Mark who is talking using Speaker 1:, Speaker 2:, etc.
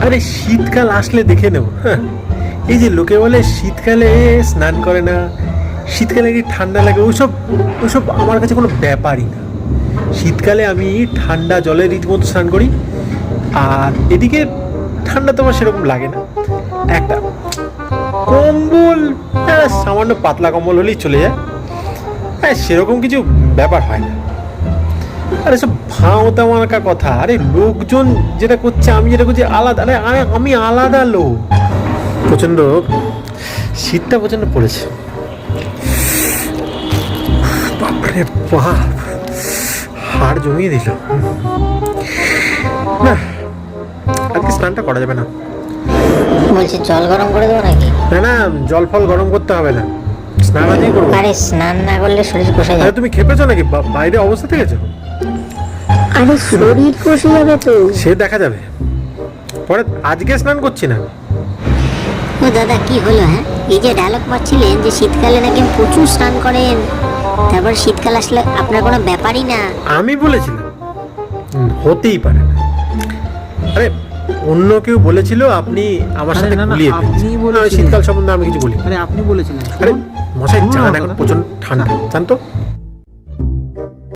Speaker 1: আরে শীতকাল আসলে দেখে নেব। হ্যাঁ, এই যে লোকে বলে শীতকালে স্নান করে না, শীতকালে কি ঠান্ডা লাগে, ওইসব ওইসব আমার কাছে কোনো ব্যাপারই না। শীতকালে আমি ঠান্ডা জলে রীতিমতো স্নান করি। আর এদিকে ঠান্ডা তোমার সেরকম লাগে না। একটা কম্বল, সামান্য পাতলা কম্বল হলেই চলে যায়। হ্যাঁ, সেরকম কিছু ব্যাপার হয় না। আরে সব ভাঁওতা মার্কা কথা। আরে লোকজন যেটা করছে আমি যেটা করছি আলাদা। আরে আরে আমি আলাদা লোক। প্রচণ্ড শীতটা প্রচণ্ড পড়েছে। বাপরে বাপ, হাড় জমিয়ে দিল। না, আজকে স্নানটা করা যাবে না।
Speaker 2: বলছি জল গরম করে দেবো নাকি?
Speaker 1: না না, জল ফল গরম করতে হবে না, স্নান আজই করবো।
Speaker 2: আরে স্নান না করলে শরীর কষে
Speaker 1: আরে
Speaker 2: যাবে।
Speaker 1: তুমি খেপেছো নাকি? বাইরে অবস্থা দেখেছো?
Speaker 2: আরে শরীর কষে যাবে তো।
Speaker 1: সে দেখা যাবে পরে। আজকে স্নান করছি না।
Speaker 2: ও দাদা কি হলো? হ্যাঁ, এই যে ডায়লগ মারছিলেন যে শীতকালে নাকি প্রচুর স্নান করেন, তারপর শীতকাল আসলে আপনার কোনো ব্যাপারই না।
Speaker 1: আমি বলেছিলাম? হতেই পারে না। আরে অন্য কেউ বলেছিল, আপনি আমার সাথে
Speaker 3: না, না,
Speaker 1: গুলিয়ে
Speaker 3: আপনি
Speaker 1: ফেলছেন।
Speaker 3: বলেছিলেন।
Speaker 1: শীতকাল সম্বন্ধে আমি কিছু বলি।
Speaker 3: আরে আপনি বলেছিলেন।
Speaker 1: আরে মশাই,
Speaker 3: শুনুন
Speaker 1: চান
Speaker 3: আমার
Speaker 1: এখন
Speaker 3: কথা।
Speaker 1: প্রচন্ড ঠান্ডা, জান তো?